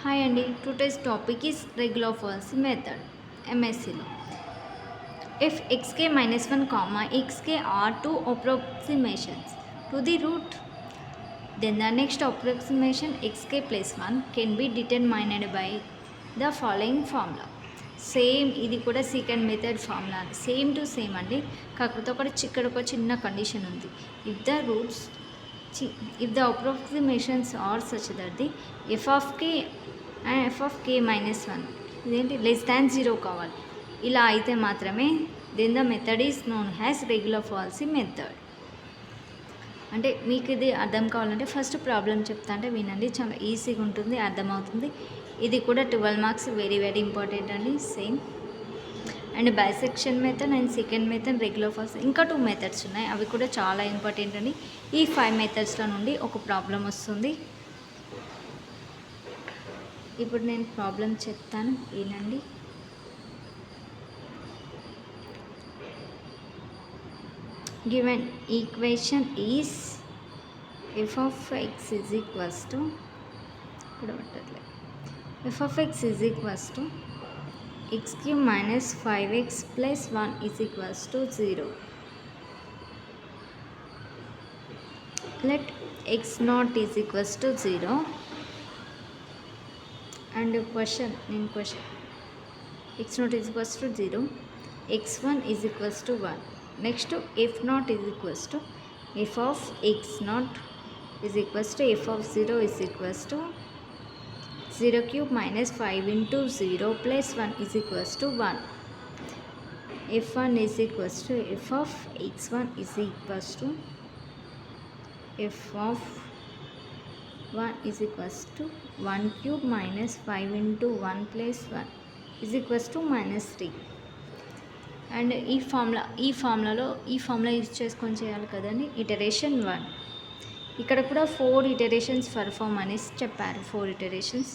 Hi Andy, today's topic is regular false method, MSCలో. If xk minus 1 comma xk are two approximations to the root, then the next approximation xk plus 1 can be determined by the following formula. Same ఇది కూడా second method formula same to same అండి. కాకపోతే ఇక్కడ ఒక చిన్న condition ఉంది. If the roots if the approximations are such that the f of k and f of k minus 1 ఇదేంటి less than 0 కావాలి. ఇలా అయితే మాత్రమే then the method is known as regular falsi method. అంటే మీకు ఇది అర్థం కావాలంటే ఫస్ట్ ప్రాబ్లం చెప్తా అంటే వినండి, చాలా ఈజీగా ఉంటుంది, అర్థమవుతుంది. ఇది కూడా 12 మార్క్స్, వెరీ వెరీ ఇంపార్టెంట్ అండి. Same and bisection method and second method regular false, ఇంకా 2 మెథడ్స్ ఉన్నాయి, అవి కూడా చాలా ఇంపార్టెంట్ అండి. ఈ 5 మెథడ్స్లో నుండి ఒక ప్రాబ్లం వస్తుంది. ఇప్పుడు నేను ప్రాబ్లం చెప్తాను, వినండి. Given equation is f of x is equals to f of x is equals to x cube minus 5x plus 1 is equals to 0. Let x naught is equals to 0 and question x naught is equals to 0, x1 is equals to 1. Next f naught is equals to f of x naught is equals to f of 0 is equals to 0 cube minus 5 into 0 plus 1 is equals to 1. f1 is equals to f of x1 is equals to f of 1 is equals to 1 cube minus 5 into 1 plus 1 is equals to minus 3. And ఈ formula use చేసుకొని చేయాలి కదండి. Iteration 1, ఇక్కడ కూడా 4 iterations perform అనేసి చెప్పారు. 4 iterations.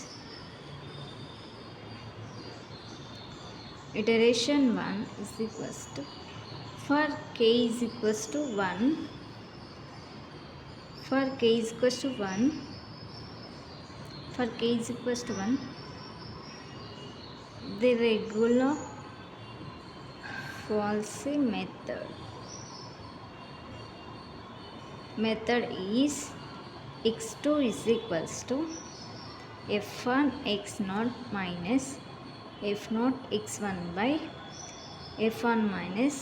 Iteration 1 is equals to for k is equals to 1, for k is equals to 1, for k is equals to 1, the regular falsy method is x2 is equals to f1 x0 minus f0 x1 by f1 minus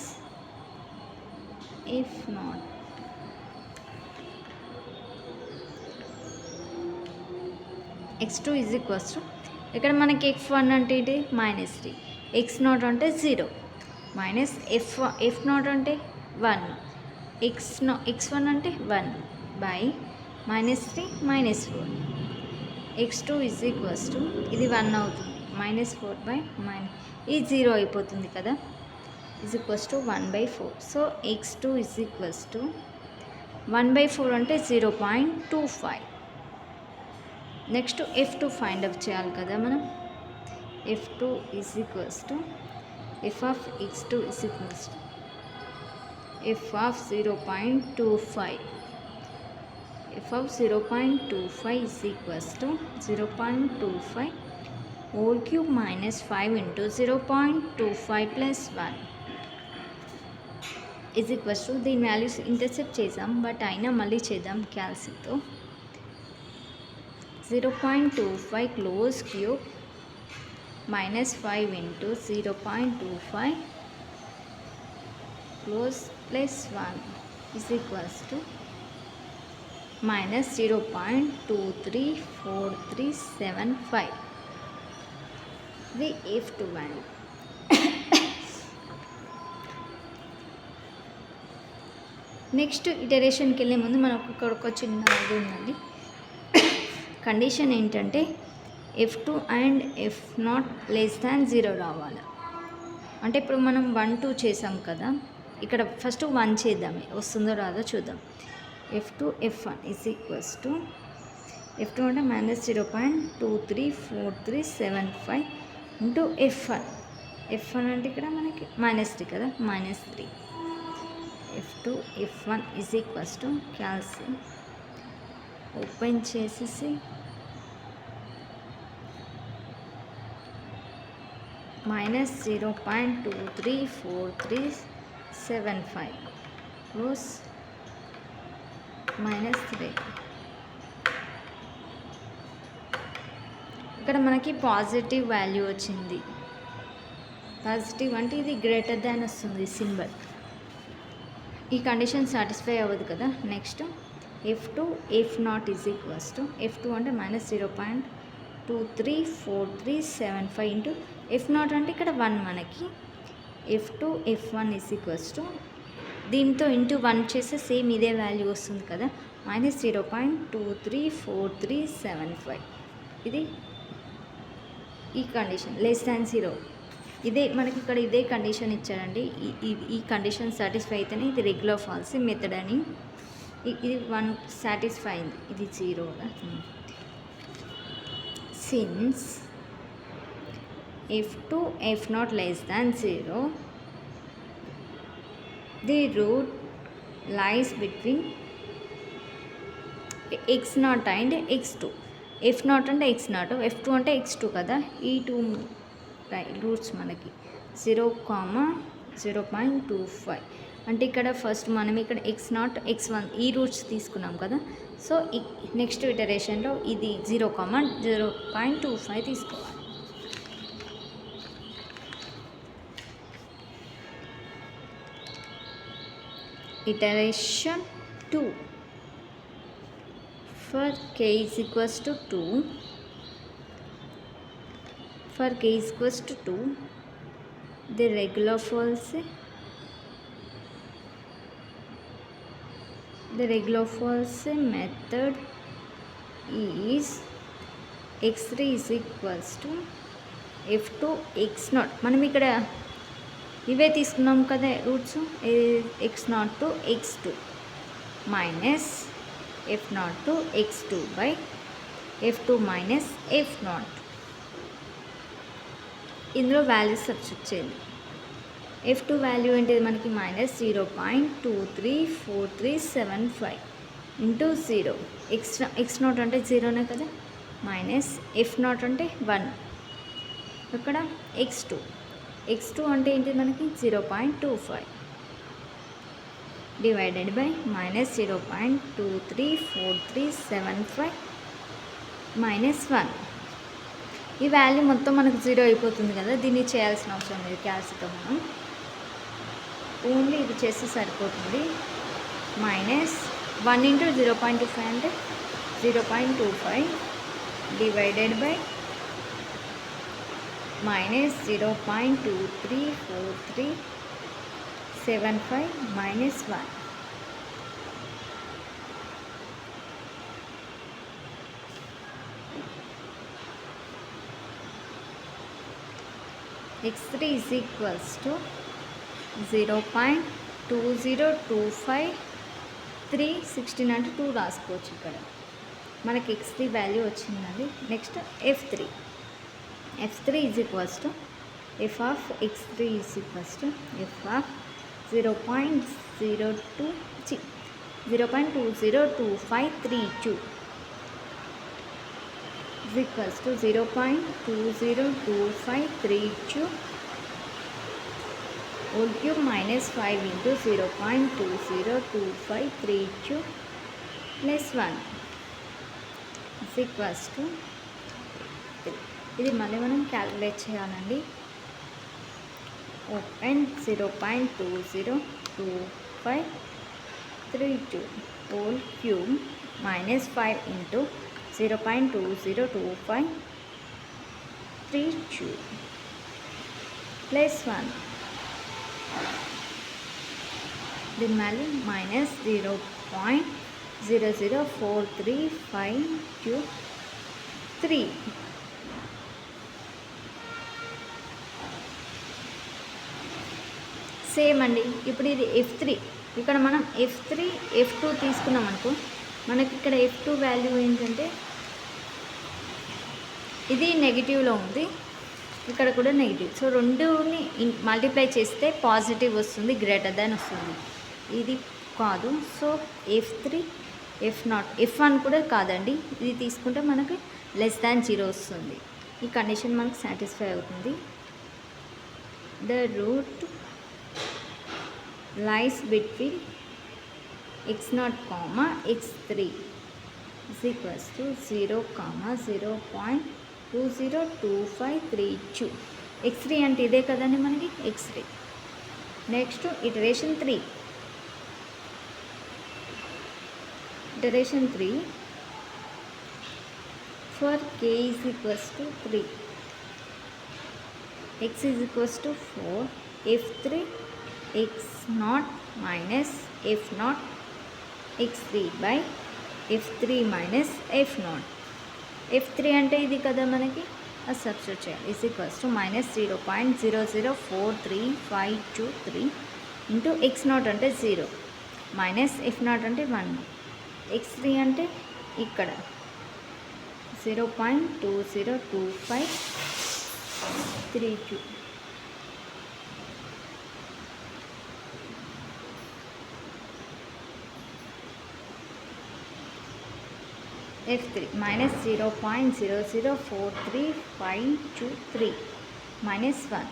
f0. x2 is equals to ఇక్కడ మనకి f1 అంటే ఏంటి -3, x0 అంటే 0 minus f0 అంటే 1, x1 అంటే 1 by -3 -4. x2 is equals to ఇది 1 అవుతుంది, -4 by ఇది 0 అయిపోతుంది కదా, is equals to 1/4. So x2 is equals to 1/4 అంటే 0.25. నెక్స్ట్ f2 ఫైండ్ అవుట్ చేయాలి కదా మనం. f2 is equals to f of x2 is equals to f of 0.25. f of 0.25 is equals to 0.25 whole cube minus 5 into 0.25 plus 1 is equals to, దీని values intercept చేద్దాం but అయినా మళ్ళీ చేద్దాం క్యాల్సితో. 0.25 close cube minus 5 into 0.25 close plus 1 is equals to minus 0.234375. the f2 value. Next ఇటరేషన్కి వెళ్ళే ముందు మనకు ఇక్కడ ఒక చిన్న ఇది ఉందండి. కండిషన్ ఏంటంటే f2 and f0 less than 0 రావాలి. అంటే ఇప్పుడు మనం 1 2 చేసాం కదా, ఇక్కడ ఫస్ట్ 1 చేద్దామే, వస్తుందో రాదో చూద్దాం. f2 f1 is equals to f2 అంటే -0.234375 ఇంటూ f1 అంటే ఇక్కడ మనకి -3 కదా, -3. f2 f1 is equals to calci open చేసేసి minus 0.234375 rows minus 3. ఇక్కడ మనకి పాజిటివ్ వాల్యూ వచ్చింది. పాజిటివ్ అంటే ఇది గ్రేటర్ దాన్ వస్తుంది సింబల్. ఈ కండిషన్ సాటిస్ఫై అవ్వదు కదా. Next F2 F0 is equals to F2 అంటే మైనస్ 0.234375 ఇంటూ F0 అంటే ఇక్కడ 1 మనకి. F2 F1 is equals to దీంతో ఇంటూ 1 చేస్తే సేమ్ ఇదే వాల్యూ వస్తుంది కదా, మైనస్ 0.234375. ఇది ఈ కండిషన్ లెస్ దాన్ 0. ఇదే మనకి ఇక్కడ ఇదే కండిషన్ ఇచ్చారండి. ఈ కండిషన్ సాటిస్ఫై అయితేనే ఇది రెగ్యులర్ ఫాల్సీ మెథడ్ అని. ఇది 1 సాటిస్ఫై అయింది, ఇది 0. Since F2 F0 less than 0, the root lies between x0 and x2. F0 అంటే x0, F2 అంటే x2 కదా. ఈ 2 రూట్స్ మనకి 0,0.25 అంటే ఇక్కడ ఫస్ట్ మనం ఇక్కడ x0 x1 ఈ రూట్స్ తీసుకున్నాం కదా. సో నెక్స్ట్ ఇటరేషన్లో ఇది 0,0.25 తీసుకోవాలి. Iteration 2 for k is equals to 2, for k is equals to 2, the regular false method is x3 is equals to F2 x0. మనం ఇక్కడ ఇవే తీసుకున్నాం కదా roots, x0 to x2 minus F0 to x2 by F2 minus F0. ఇందులో values substitute చేయండి. F2 value ఏంటిది మనకి minus 0.234375 into 0. x0 అంటే 0నే కదా, మైనస్ F0 అంటే 1. ఇక్కడ x2 అంటే ఏంటిది మనకి 0.25 డివైడెడ్ బై మైనస్ 0.234375 మైనస్ 1. ఈ వాల్యూ మొత్తం మనకు 0 అయిపోతుంది కదా. దీన్ని చేయాల్సిన అవసరం లేదు క్యాల్సితో, మనం ఓన్లీ ఇది చేస్తే సరిపోతుంది. మైనస్ 1 ఇంటూ 0.25 అంటే 0.25 divided by minus 0.234375 minus 1. x3 is equals to 0.2025316 అంటే 2 రాసుకోవచ్చు. ఇక్కడ మనకి x3 వాల్యూ వచ్చిందండి. Next F3 is equals to f of x3 is equals to f of 0.20253 is equals to 0.20253 whole cube minus 5 into 0.20253 plus 1 is equals to 3. ఇది మళ్ళీ మనం calculate చేయాలండి. Open 0.20253 whole cube minus 5 into 0.20253 plus 1. దీని value minus 0.0043523. Same అండి. ఇప్పుడు ఇది F3, ఇక్కడ మనం F3 F2 తీసుకున్నాం అనుకో, మనకి ఇక్కడ F2 వాల్యూ ఏంటంటే ఇది నెగిటివ్లో ఉంది, ఇక్కడ కూడా నెగిటివ్. సో రెండుని మల్టిప్లై చేస్తే పాజిటివ్ వస్తుంది, గ్రేటర్ దాన్ వస్తుంది. ఇది కాదు. సో F3 F0 F1 కూడా కాదండి. ఇది తీసుకుంటే మనకి లెస్ దాన్ 0 వస్తుంది. ఈ కండిషన్ మనకు సాటిస్ఫై అవుతుంది. the root lies between x0 comma x3 is equals to 0 comma 0.202532. x3 అంటే ఇదే కదండి మనకి x3. Next iteration 3. Iteration 3 for k is equals to 3, x is equals to 4, f3 x0 minus f0 x3 by f3 minus f0. f3 అంటే ఇది కదా మనకి అది substitute చేయాలి. is equals to minus 0.0043523 into x0 అంటే 0 మైనస్ f0 అంటే 1, x3 అంటే ఇక్కడ 0.202532. f3 minus 0.0043523 minus 1.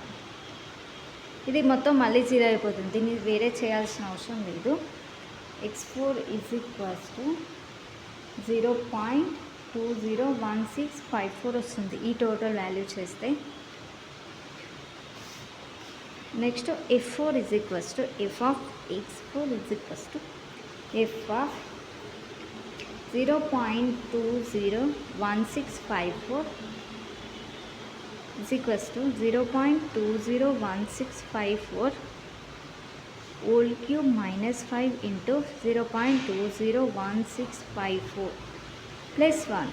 ఇది మొత్తం మళ్ళీ 0 అయిపోతుంది, దీన్ని వేరే చేయాల్సిన అవసరం లేదు. x4 is equals to 0.201654 వస్తుంది ఈ టోటల్ వాల్యూ చేస్తే. Next f4 is equals to f of x4 is equals to f of 0.201654 is equals to 0.201654 whole cube minus 5 into 0.201654 plus 1.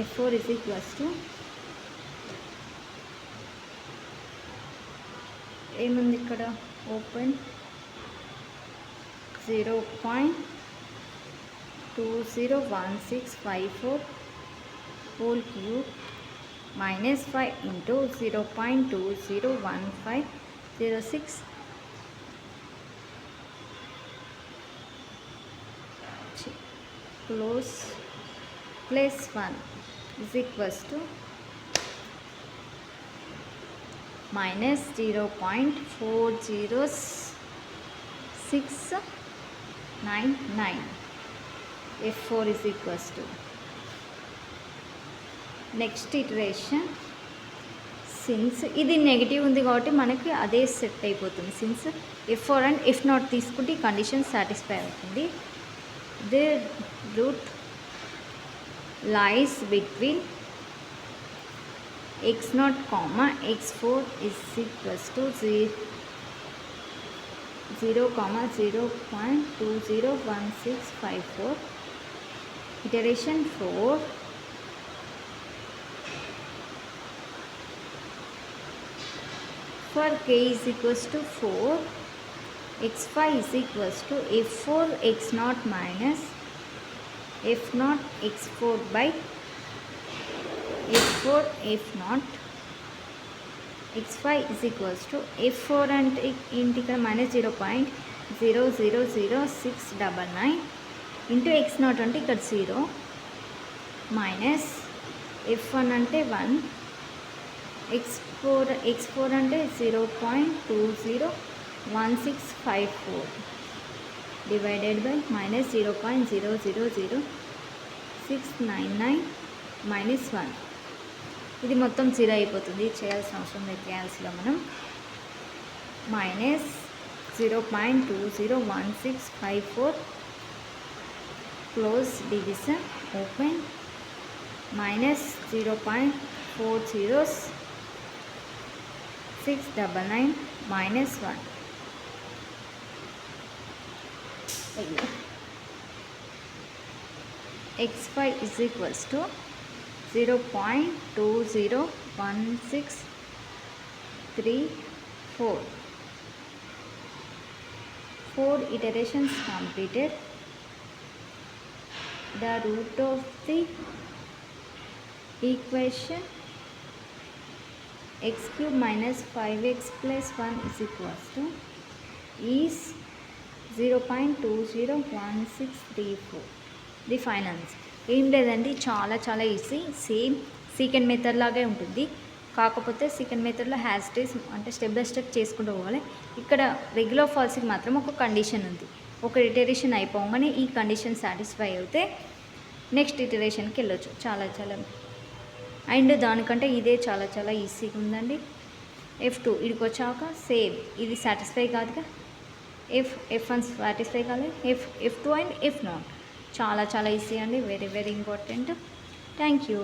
f4 is equals to ఏముంది ఇక్కడ open 0.201654 whole cube minus 5 into 0.201506 close plus 1 is equals to minus 0.40699. f4 is equals to next iteration. Since ఇది negative ఉంది కాబట్టి మనకి అదే set అయిపోతుంది. Since f4 and f0 తీసుకుంటే ఈ కండిషన్ సాటిస్ఫై అవుతుంది. The root lies between x0 comma x4 is equals to 0 comma 0.201654. iteration 4 for k is equals to 4, x5 is equals to f4 x0 minus f0 x4 by f4 f0. x5 is equals to f4 and ఇంటి ఇక్కడ minus 0.000699 into x0 అంటే ఇక్కడ 0 minus f1 అంటే 1, x4 అంటే 0.201654 divided by minus 0.000699 minus 1. ఇది మొత్తం 0 అయిపోతుంది, చేయాల్సిన అవసరం లేదు క్యాన్సిల్లో మనం. Minus 0.201654 close division open minus 0.40699 minus 1. x5 is equals to 0.201634. 4 iterations completed. The root of the equation x cube minus 5x plus 1 is equals to is 0.201634. The final answer. ఏం లేదండి, చాలా ఈజీ, సేమ్ సీకెండ్ మెథడ్ లాగే ఉంటుంది. కాకపోతే second మెథడ్లో హ్యాస్టేజ్ అంటే step by step చేసుకుంటూ పోవాలి. ఇక్కడ రెగ్యులర్ ఫాల్స్కి మాత్రం ఒక కండిషన్ ఉంది. ఒక ఇటరేషన్ అయిపోగానే ఈ కండిషన్ సాటిస్ఫై అయితే నెక్స్ట్ ఇటరేషన్కి వెళ్ళొచ్చు. చాలా అండ్ దానికంటే ఇదే చాలా ఈజీగా ఉందండి. F2 ఇడికి వచ్చాక సేమ్ ఇది సాటిస్ఫై కాదుగా, F1 సాటిస్ఫై కాలేదు, F2 అండ్ F0 చాలా ఈజీ అండి. Very important. Thank you.